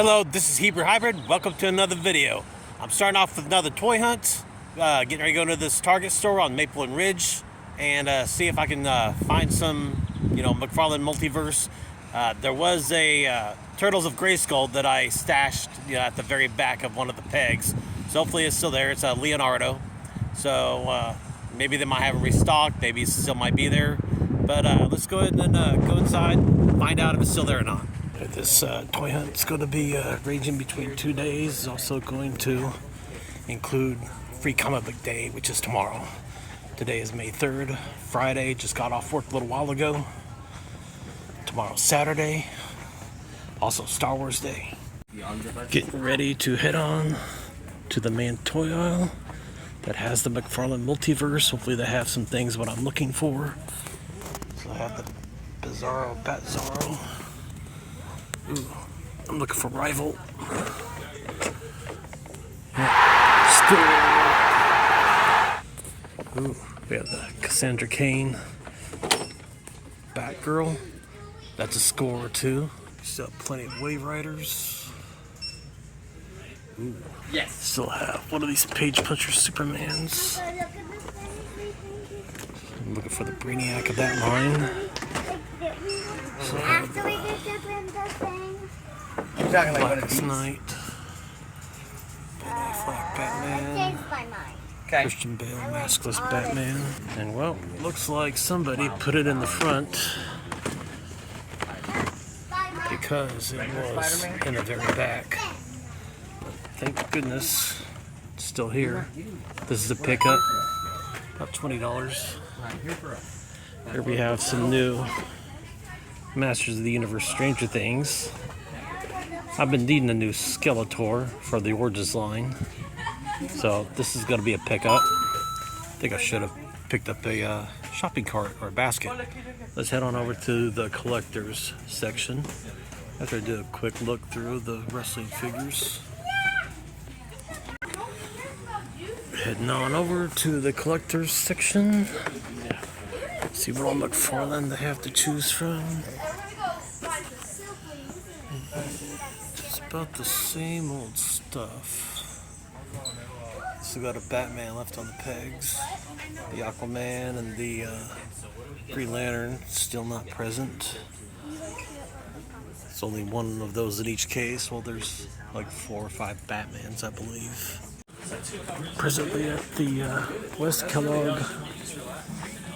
Hello, this is Hebrew Hybrid. Welcome to another video. I'm starting off with another toy hunt. Getting ready to go into this Target store on Maple and Ridge and see if I can find some, McFarlane Multiverse. There was a Turtles of Grayskull that I stashed at the very back of one of the pegs. So hopefully it's still there. It's a Leonardo. So maybe they might have it restocked. Maybe it still might be there. But let's go ahead and go inside, find out if it's still there or not. This toy hunt is going to be ranging between 2 days. It's also going to include Free Comic Book Day, which is tomorrow. Today is May 3rd, Friday. Just got off work a little while ago. Tomorrow's Saturday. Also Star Wars Day. Getting ready to head on to the main toy aisle that has the McFarlane Multiverse. Hopefully they have some things what I'm looking for. So I have the Bizarro Bat Zorro. Ooh, I'm looking for Rival. Ooh, we have the Cassandra Cain Batgirl. That's a score too. Still have plenty of Wave Riders. Ooh. Yes. Still have one of these Page Puncher Supermans. I'm looking for the Brainiac of that line. Blackest Night, Ben Affleck Batman, Christian Bale Maskless Batman, and well, looks like somebody put it in the front because it was in the very back. But thank goodness it's still here. This is a pickup, about $20. Here we have some new Masters of the Universe Stranger Things. I've been needing a new Skeletor for the Origins line, so this is going to be a pickup. I think I should have picked up a shopping cart or a basket. Let's head on over to the collectors section after I do a quick look through the wrestling figures. Heading on over to the collectors section. See what all McFarlane they have to choose from. It's about the same old stuff. Still got a Batman left on the pegs. The Aquaman and the Green Lantern still not present. It's only one of those in each case. Well, there's like 4 or 5 Batmans, I believe. Presently at the West Kellogg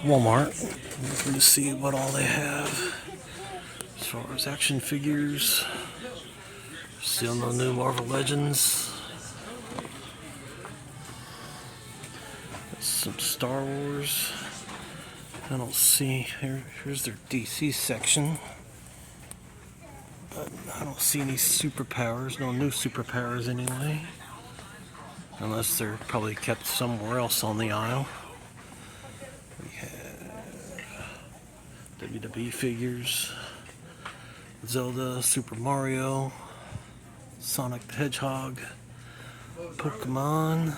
Walmart. Looking to see what all they have as far as action figures. Still no new Marvel Legends. Some Star Wars. I don't see here's their DC section. But I don't see any superpowers, no new superpowers anyway. Unless they're probably kept somewhere else on the aisle. We have WWE figures, Zelda, Super Mario, Sonic the Hedgehog, Pokemon.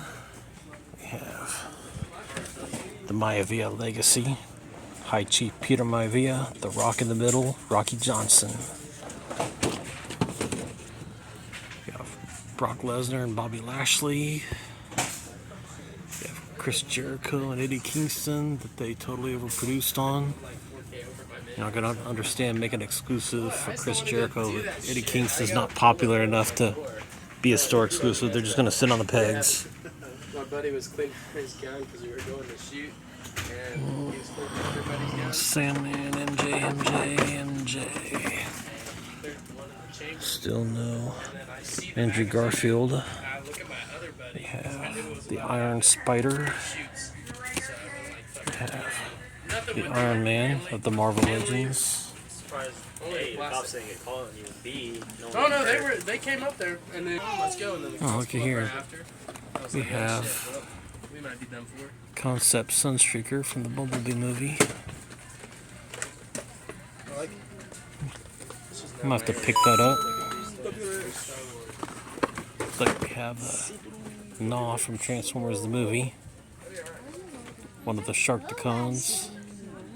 We have the Maivia Legacy, High Chief Peter Maivia, The Rock in the Middle, Rocky Johnson. We have Brock Lesnar and Bobby Lashley. We have Chris Jericho and Eddie Kingston that they totally overproduced on. You're not going to understand making exclusive for Chris Jericho, but Eddie Kingston's not popular enough to be a store exclusive. They're just going to sit on the pegs. My buddy was cleaning his gun because we were going to shoot, and he was cleaning everybody's gun. Sandman, MJ. Still no Andrew Garfield. We have the Iron Spider. We have the Iron Man of the Marvel Legends. No, they came up there, and then let's go. And then Oh, look at here. We have Concept Sunstreaker from the Bumblebee movie. I'm gonna have to pick that up. Looks like we have Gnaw from Transformers the movie. One of the Sharktacons.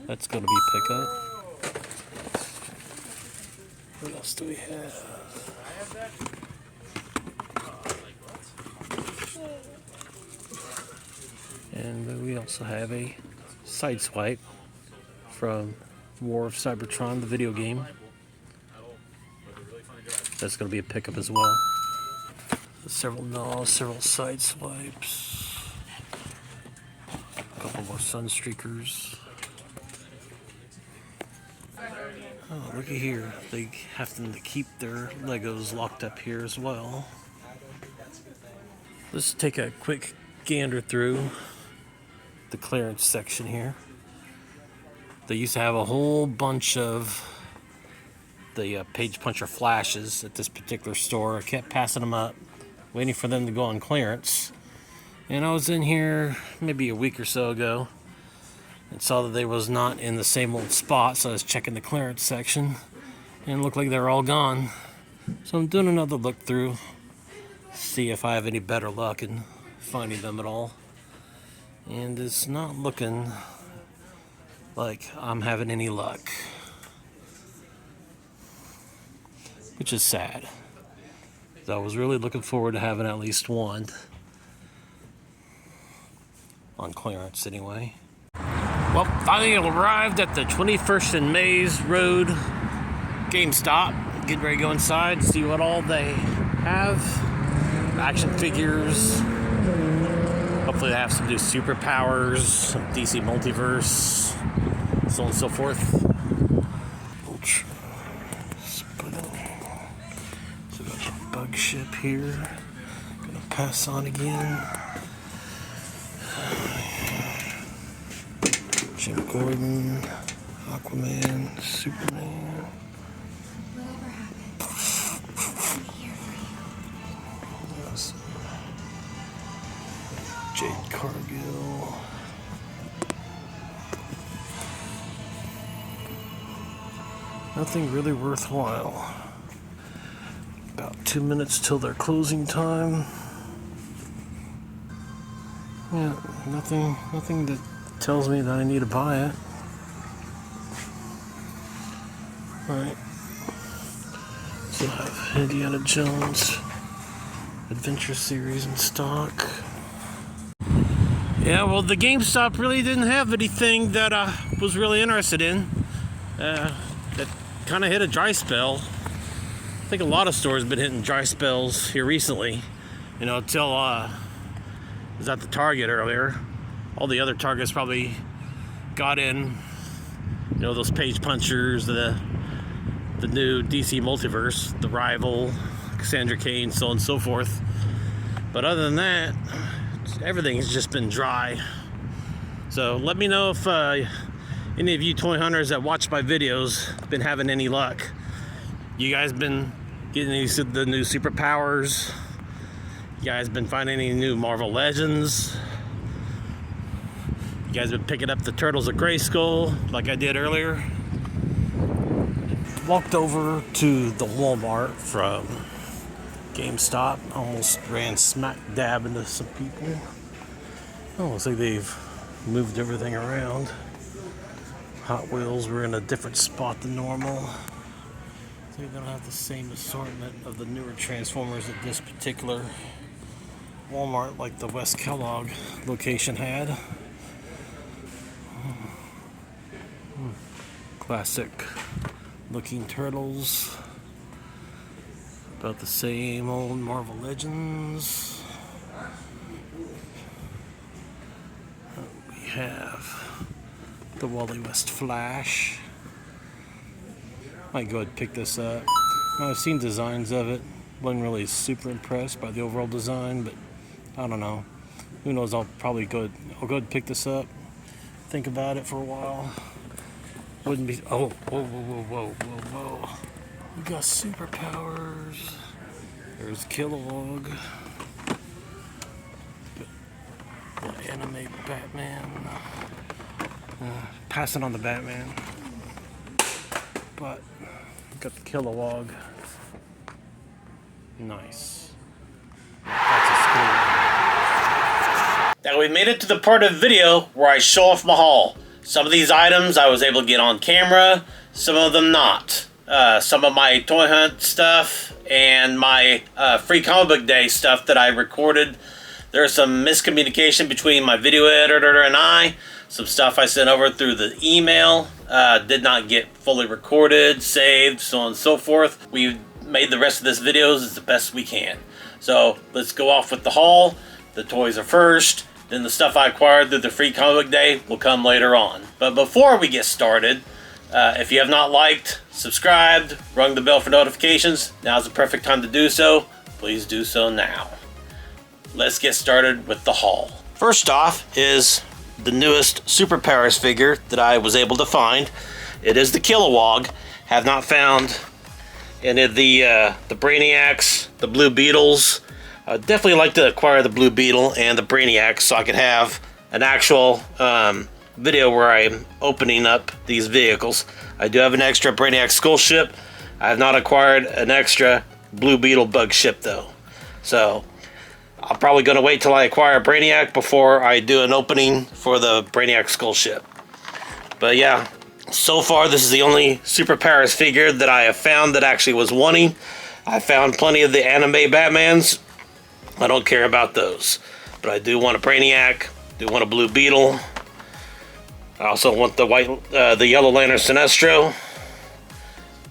That's gonna be a pickup. What else do we have? And we also have a Sideswipe from War of Cybertron, the video game. That's going to be a pickup as well. Several gnaws, several Sideswipes. A couple more Sunstreakers. Oh, looky here. They have to keep their Legos locked up here as well. Let's take a quick gander through the clearance section here. They used to have a whole bunch of the page puncher flashes at this particular store. I kept passing them up, waiting for them to go on clearance. And I was in here maybe a week or so ago and saw that they was not in the same old spot, so I was checking the clearance section and it looked like they were all gone. So I'm doing another look through, see if I have any better luck in finding them at all. And it's not looking like I'm having any luck, which is sad. I was really looking forward to having at least one on clearance anyway. Well, finally arrived at the 21st and Mays Road GameStop. Getting ready to go inside and see what all they have. Action figures. Hopefully they have some new superpowers, some DC Multiverse, so on and so forth. Ultra Splitting. So we got the bug ship here. Gonna pass on again. Jim Gordon, Aquaman, Superman. Jade Cargill. Nothing really worthwhile. About 2 minutes till their closing time. Yeah, nothing that tells me that I need to buy it. Alright. So I have Indiana Jones Adventure Series in stock. Yeah, well, the GameStop really didn't have anything that I was really interested in. That kind of hit a dry spell. I think a lot of stores have been hitting dry spells here recently. You know, until I was at the Target earlier. All the other Targets probably got in, you know, those page punchers, the new DC Multiverse, the Rival, Cassandra Cain, so on and so forth. But other than that, everything's just been dry. So let me know if any of you toy hunters that watch my videos been having any luck. You guys been getting the new superpowers? You guys been finding any new Marvel Legends? You guys been picking up the Turtles of Grayskull like I did earlier? Walked over to the Walmart from GameStop. Almost ran smack dab into some people. Oh, looks like they've moved everything around. Hot Wheels were in a different spot than normal. So they don't have the same assortment of the newer Transformers at this particular Walmart like the West Kellogg location had. Classic looking Turtles. About the same old Marvel Legends. We have the Wally West Flash. Might go ahead and pick this up. I've seen designs of it. Wasn't really super impressed by the overall design, but I don't know. Who knows? I'll go ahead and pick this up. Think about it for a while. Wouldn't be. Oh, whoa. We got superpowers. There's Kilowogg. The anime Batman. Passing on the Batman. But got the Kilowogg. Nice. That's a school. Now we made it to the part of the video where I show off my haul. Some of these items I was able to get on camera, some of them not. Some of my toy hunt stuff and my free comic book day stuff that I recorded There's some miscommunication between my video editor and I. Some stuff I sent over through the email did not get fully recorded, saved, so on and so forth. We've made the rest of this videos as the best we can. So let's go off with the haul. The toys are first, then the stuff I acquired through the free comic book day will come later on. But before we get started, if you have not liked, subscribed, rung the bell for notifications, now's the perfect time to do so. Please do so now. Let's get started with the haul. First off is the newest superpowers figure that I was able to find. It is the Kilowogg. Have not found any of the Brainiacs, the Blue Beetles. I'd definitely like to acquire the Blue Beetle and the Brainiac so I could have an actual video where I'm opening up these vehicles. I do have an extra Brainiac skull ship. I have not acquired an extra Blue Beetle bug ship though. So I'm probably going to wait till I acquire Brainiac before I do an opening for the Brainiac skull ship. But yeah, so far this is the only superpowers figure that I have found that actually was wanting. I found plenty of the anime Batmans. I don't care about those. But I do want a Brainiac, do want a Blue Beetle. I also want the Yellow Lantern Sinestro.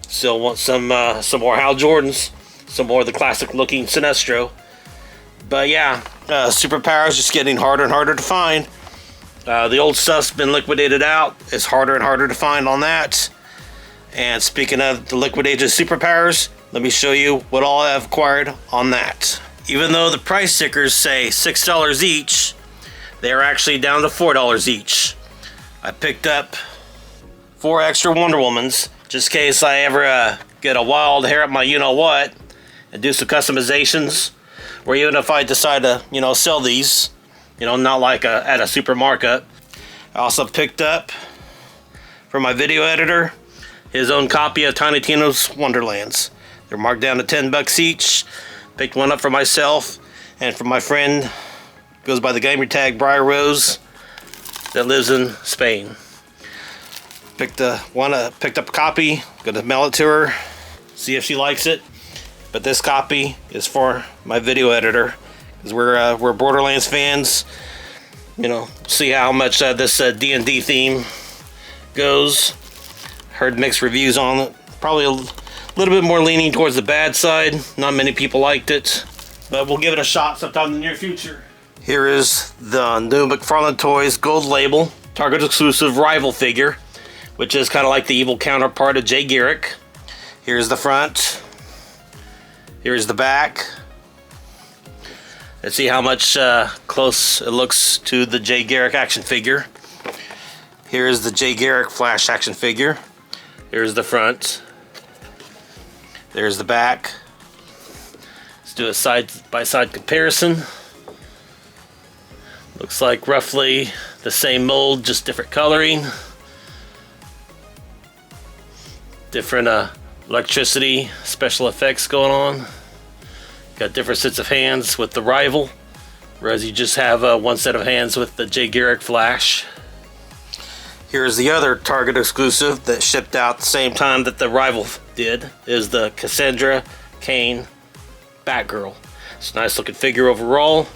Still want some more Hal Jordans, some more of the classic looking Sinestro. But yeah, superpowers just getting harder and harder to find. The old stuff's been liquidated out. It's harder and harder to find on that. And speaking of the liquidated superpowers, let me show you what all I've acquired on that. Even though the price stickers say $6 each, they are actually down to $4 each. I picked up 4 extra Wonder Womans, just in case I ever get a wild hair up my you-know-what and do some customizations. Or even if I decide to, sell these, not like at a super markup. I also picked up, for my video editor, his own copy of Tiny Tina's Wonderlands. They're marked down to $10 each. Picked one up for myself and for my friend, goes by the gamer tag Briar Rose, that lives in Spain. Picked up a copy, gonna mail it to her, see if she likes it. But this copy is for my video editor, because we're Borderlands fans. See how much this D&D theme goes. Heard mixed reviews on it. Probably a little bit more leaning towards the bad side. Not many people liked it, but we'll give it a shot sometime in the near future. Here is the new McFarlane Toys Gold Label Target exclusive rival figure, which is kind of like the evil counterpart of Jay Garrick. Here's the front. Here's the back. Let's see how much close it looks to the Jay Garrick action figure. Here's the Jay Garrick Flash action figure. Here's the front. There's the back. Let's do a side-by-side comparison. Looks like roughly the same mold, just different coloring. Different electricity, special effects going on. Got different sets of hands with the rival, whereas you just have one set of hands with the Jay Garrick Flash. Here's the other Target exclusive that shipped out the same time that the rival did, is the Cassandra Cain Batgirl. It's a nice looking figure overall,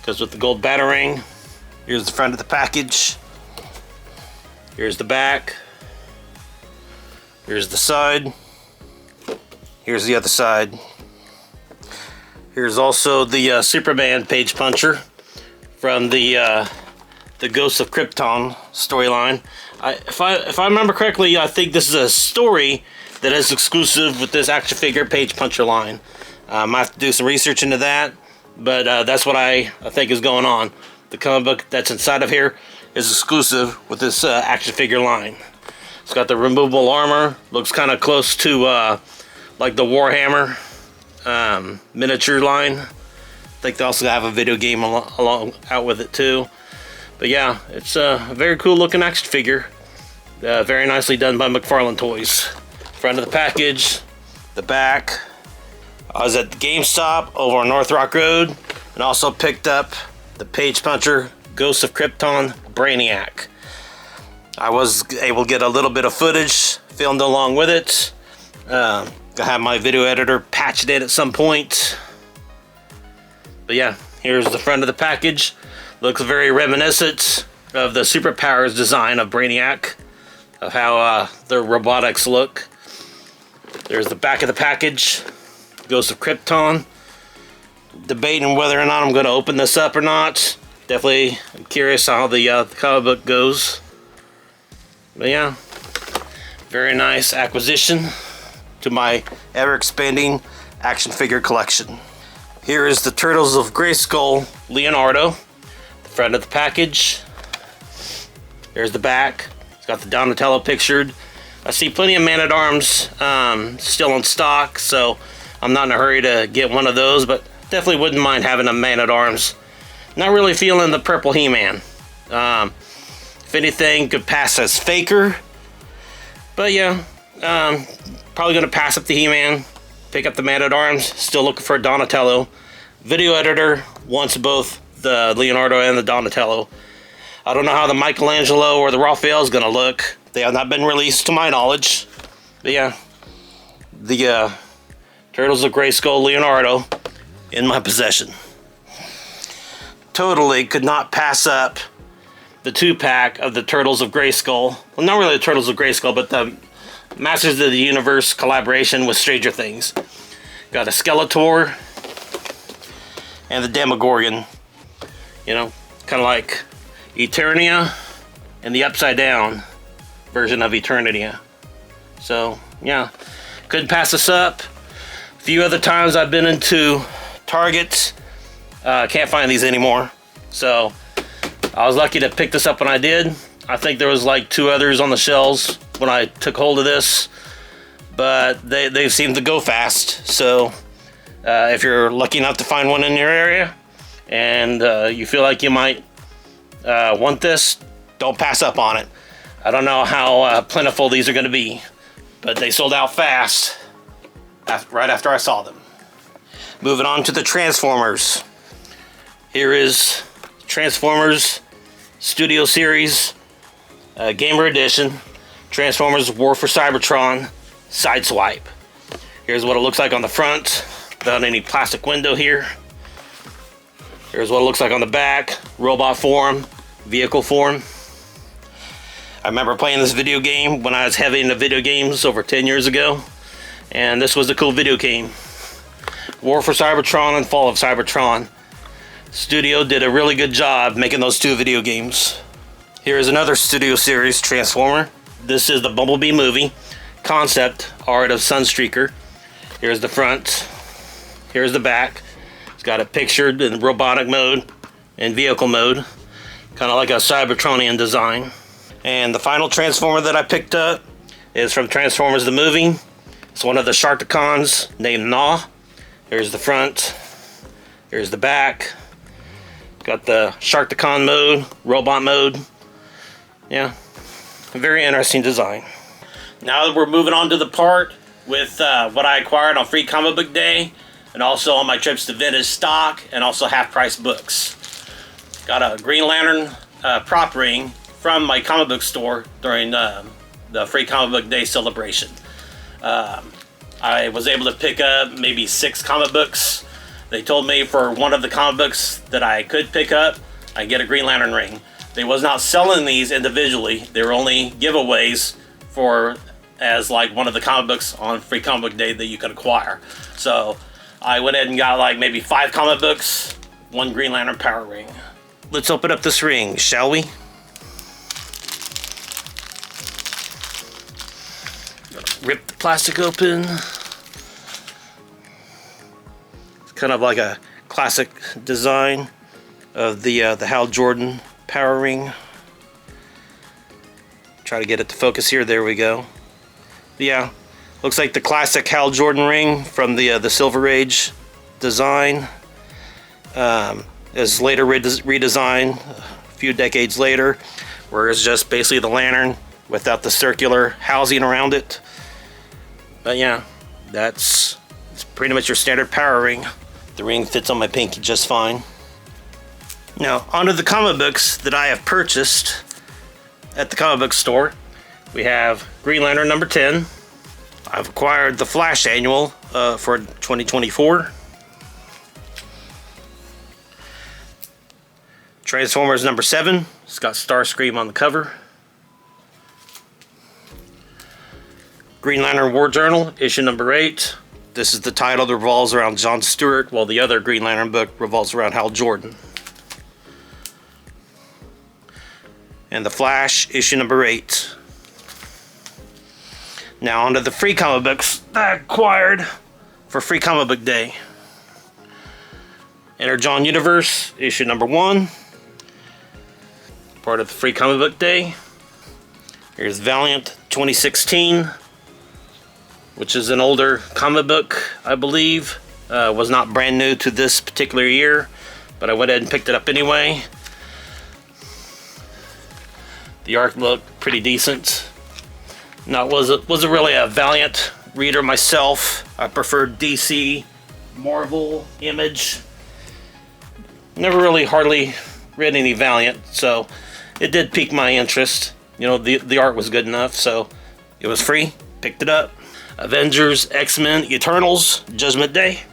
goes with the gold batarang. Here's the front of the package. Here's the back. Here's the side. Here's the other side. Here's also the Superman page puncher from the Ghosts of Krypton storyline. If I remember correctly, I think this is a story that is exclusive with this action figure page puncher line. I might have to do some research into that, but that's what I think is going on. The comic book that's inside of here is exclusive with this action figure line. It's got the removable armor. Looks kind of close to like the Warhammer miniature line. I think they also have a video game along out with it too. But yeah, it's a very cool looking action figure. Very nicely done by McFarlane Toys. Front of the package, the back. I was at the GameStop over on North Rock Road and also picked up the Page Puncher Ghosts of Krypton Brainiac. I was able to get a little bit of footage filmed along with it. I have my video editor patched it at some point. But yeah, Here's the front of the package. Looks very reminiscent of the Superpowers design of Brainiac, of how their robotics look. There's the back of the package. Ghost of Krypton. Debating whether or not I'm going to open this up or not. Definitely curious how the comic book goes. But yeah, very nice acquisition to my ever-expanding action figure collection. Here is the Turtles of Grayskull Leonardo. The front of the package. There's the back. It's got the Donatello pictured. I see plenty of Man-at-Arms still in stock, so I'm not in a hurry to get one of those, but definitely wouldn't mind having a Man-at-Arms. Not really feeling the purple He-Man. If anything, could pass as Faker. But yeah, probably going to pass up the He-Man, pick up the Man-at-Arms, still looking for a Donatello. Video editor wants both the Leonardo and the Donatello. I don't know how the Michelangelo or the Raphael is going to look. They have not been released to my knowledge. But yeah, the Turtles of Grayskull Leonardo in my possession. Totally could not pass up the 2-pack of the Turtles of Grayskull. Well, not really the Turtles of Grayskull, but the Masters of the Universe collaboration with Stranger Things. Got a Skeletor and the Demogorgon. You know, kind of like Eternia and the Upside Down version of Eternia. So, yeah, couldn't pass this up. A few other times I've been into Target. Can't find these anymore. So, I was lucky to pick this up when I did. I think there was like 2 others on the shelves when I took hold of this. But they seem to go fast. So, if you're lucky enough to find one in your area and you feel like you might want this, don't pass up on it. I don't know how plentiful these are going to be, but they sold out fast right after I saw them. Moving on to the Transformers. Here is Transformers Studio Series Gamer Edition Transformers War for Cybertron Sideswipe. Here's what it looks like on the front without any plastic window here. Here's what it looks like on the back, robot form, vehicle form. I remember playing this video game when I was heavy into video games over 10 years ago, and this was a cool video game. War for Cybertron and Fall of Cybertron. Studio did a really good job making those 2 video games. Here is another Studio Series Transformer. This is the Bumblebee movie, concept art of Sunstreaker. Here's the front. Here's the back. It's got it pictured in robotic mode and vehicle mode, kind of like a Cybertronian design. And the final Transformer that I picked up is from Transformers the movie. It's one of the Sharkticons named Gnaw. Here's the front. Here's the back. Got the Sharkticon mode, robot mode. Yeah, a very interesting design. Now that we're moving on to the part with what I acquired on Free Comic Book Day, and also on my trips to vintage stock, and also half-price books. Got a Green Lantern prop ring from my comic book store during the Free Comic Book Day celebration. I was able to pick up maybe 6 comic books. They told me for one of the comic books that I could pick up, I get a Green Lantern ring. They was not selling these individually. They were only giveaways for as like one of the comic books on Free Comic Book Day that you could acquire. So I went ahead and got like maybe 5 comic books, 1 Green Lantern power ring. Let's open up this ring, shall we? Rip the plastic open. It's kind of like a classic design of the Hal Jordan power ring. Try to get it to focus here. There we go. But yeah, looks like the classic Hal Jordan ring from the Silver Age design. Is later redesigned a few decades later, where it's just basically the lantern without the circular housing around it. But yeah, it's pretty much your standard power ring. The ring fits on my pinky just fine. Now, onto the comic books that I have purchased at the comic book store. We have Green Lantern number 10. I've acquired the Flash Annual for 2024. Transformers number 7. It's got Starscream on the cover. Green Lantern War Journal, issue number 8. This is the title that revolves around John Stewart, while the other Green Lantern book revolves around Hal Jordan. And The Flash, issue number 8. Now onto the free comic books that I acquired for Free Comic Book Day. Enter John Universe, issue number 1. Part of the Free Comic Book Day. Here's Valiant 2016, which is an older comic book, I believe. Was not brand new to this particular year, but I went ahead and picked it up anyway. The art looked pretty decent. Now, wasn't really a Valiant reader myself. I preferred DC, Marvel, Image. Never really hardly read any Valiant, so it did pique my interest. You know, the art was good enough, so it was free. Picked it up. Avengers, X-Men, Eternals, Judgment Day.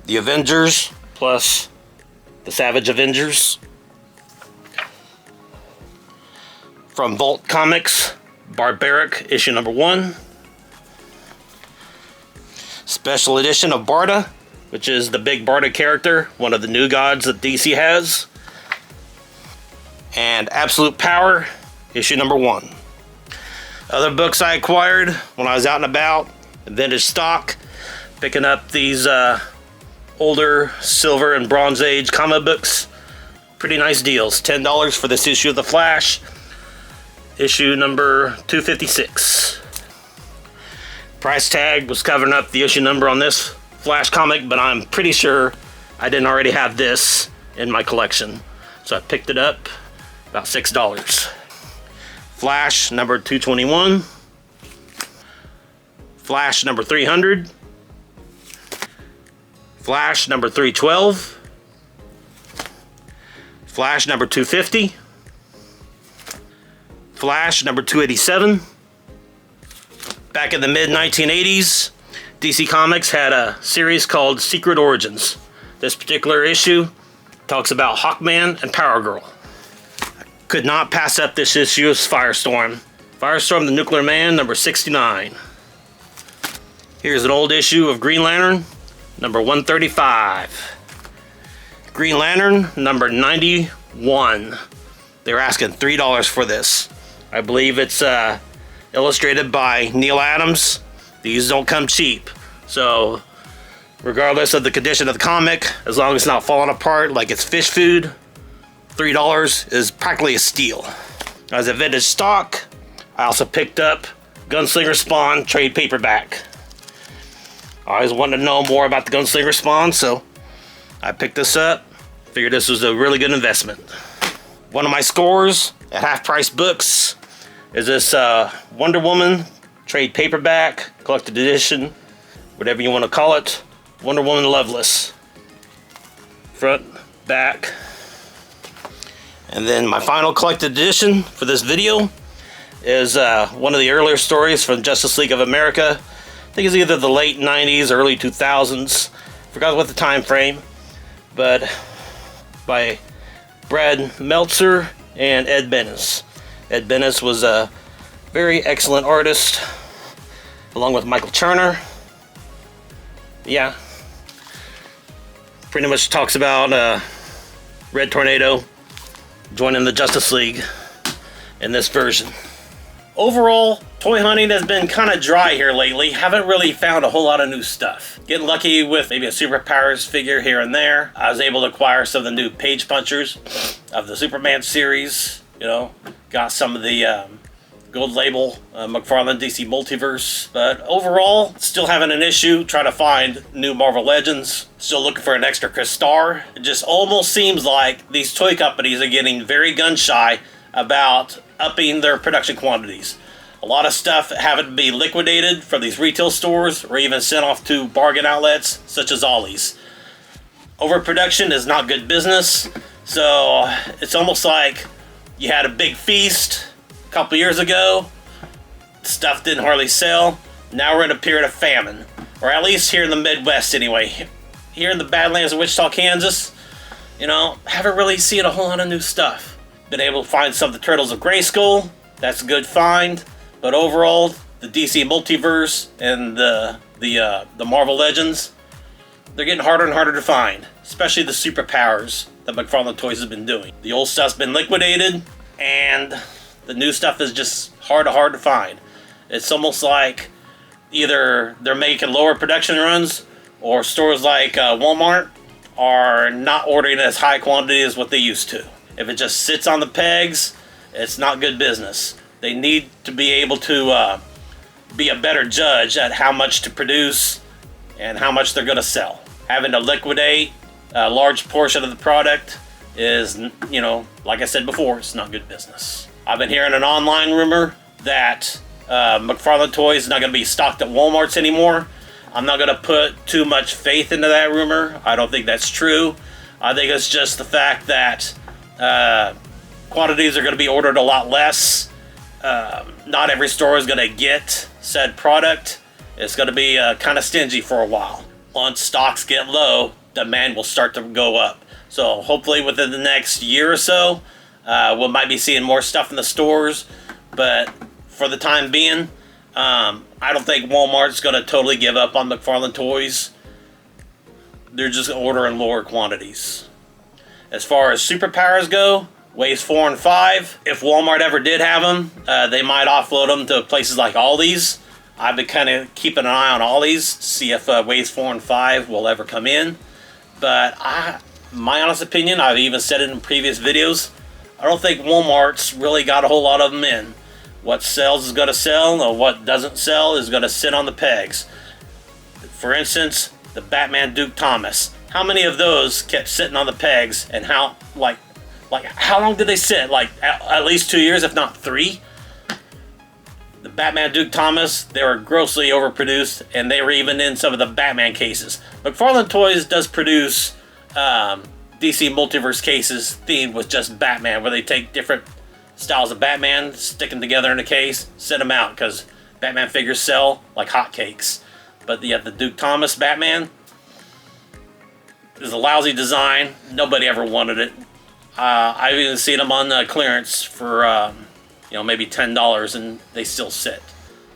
The Avengers plus the Savage Avengers. From Vault Comics, Barbaric, issue number 1. Special edition of Barda, which is the big Barda character, one of the new gods that DC has. And Absolute Power, issue number 1. Other books I acquired when I was out and about, vintage stock, picking up these older Silver and Bronze Age comic books. Pretty nice deals. $10 for this issue of The Flash. Issue number 256. Price tag was covering up the issue number on this Flash comic, but I'm pretty sure I didn't already have this in my collection. So I picked it up, about $6. Flash number 221. Flash number 300. Flash number 312. Flash number 250. Flash number 287. Back in the mid-1980s, DC Comics had a series called Secret Origins. This particular issue talks about Hawkman and Power Girl. I could not pass up this issue's Firestorm. Firestorm the Nuclear Man, number 69. Here's an old issue of Green Lantern, number 135. Green Lantern, number 91. They were asking $3 for this. I believe it's illustrated by Neil Adams. These don't come cheap. So, regardless of the condition of the comic, as long as it's not falling apart like it's fish food, $3 is practically a steal. As a vintage stock, I also picked up Gunslinger Spawn trade paperback. I always wanted to know more about the Gunslinger Spawn, so I picked this up. Figured this was a really good investment. One of my scores at Half Price Books is this Wonder Woman trade paperback, collected edition, whatever you want to call it. Wonder Woman Loveless. Front, back. And then my final collected edition for this video is one of the earlier stories from Justice League of America. I think it's either the late 90s or early 2000s. Forgot what the time frame. But by Brad Meltzer and Ed Benes. Ed Benes was a very excellent artist, along with Michael Turner. Yeah. Pretty much talks about Red Tornado joining the Justice League in this version. Overall, toy hunting has been kind of dry here lately. Haven't really found a whole lot of new stuff. Getting lucky with maybe a Superpowers figure here and there. I was able to acquire some of the new page punchers of the Superman series. You know, got some of the Gold Label McFarlane DC Multiverse. But overall, still having an issue trying to find new Marvel Legends. Still looking for an extra Chris Star. It just almost seems like these toy companies are getting very gun shy about upping their production quantities. A lot of stuff having to be liquidated from these retail stores or even sent off to bargain outlets such as Ollie's. Overproduction is not good business, so it's almost like you had a big feast a couple years ago, stuff didn't hardly sell, now we're in a period of famine, or at least here in the Midwest anyway. here in the Badlands of Wichita, Kansas, you know, haven't really seen a whole lot of new stuff. Been able to find some of the Turtles of Grayskull. That's a good find. But overall, the DC Multiverse and the Marvel Legends, they're getting harder and harder to find. Especially the superpowers that McFarlane Toys has been doing. The old stuff's been liquidated, and the new stuff is just hard to find. It's almost like either they're making lower production runs, or stores like Walmart are not ordering as high quantity as what they used to. If it just sits on the pegs, it's not good business. They need to be able to be a better judge at how much to produce and how much they're going to sell. Having to liquidate a large portion of the product is, you know, like I said before, it's not good business. I've been hearing an online rumor that McFarlane Toys is not going to be stocked at Walmarts anymore. I'm not going to put too much faith into that rumor. I don't think that's true. I think it's just the fact that quantities are going to be ordered a lot less. Not every store is going to get said product. It's going to be kind of stingy for a while. Once stocks get low, demand will start to go up. So hopefully within the next year or so, we might be seeing more stuff in the stores. But for the time being, I don't think Walmart's going to totally give up on McFarlane Toys. They're just ordering lower quantities. As far as superpowers go, Waves 4 and 5, if Walmart ever did have them, they might offload them to places like Aldi's. I've been kind of keeping an eye on Aldi's to see if Waves 4 and 5 will ever come in. But my honest opinion, I've even said it in previous videos, I don't think Walmart's really got a whole lot of them in. What sells is going to sell, or what doesn't sell is going to sit on the pegs. For instance, the Batman Duke Thomas. How many of those kept sitting on the pegs, and how long did they sit? Like at least 2 years, if not 3. The Batman Duke Thomas, they were grossly overproduced, and they were even in some of the Batman cases. McFarlane Toys does produce DC Multiverse cases themed with just Batman, where they take different styles of Batman, stick them together in a case, send them out, because Batman figures sell like hotcakes. But the Duke Thomas Batman is a lousy design. Nobody ever wanted it. I've even seen them on clearance for maybe $10, and they still sit.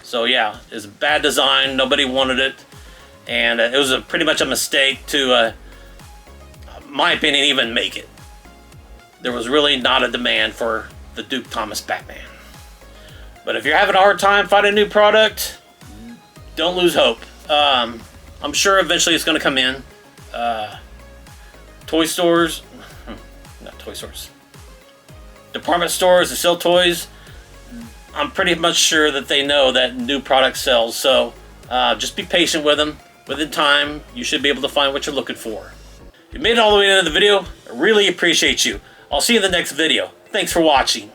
So yeah, it's a bad design. Nobody wanted it, and it was pretty much a mistake to, my opinion, even make it. There was really not a demand for the Duke Thomas Batman. But if you're having a hard time finding a new product, don't lose hope. I'm sure eventually it's going to come in. Toy stores, not toy stores, department stores that sell toys, I'm pretty much sure that they know that new product sells. So just be patient with them. Within time, you should be able to find what you're looking for. If you made it all the way into the video, I really appreciate you. I'll see you in the next video. Thanks for watching.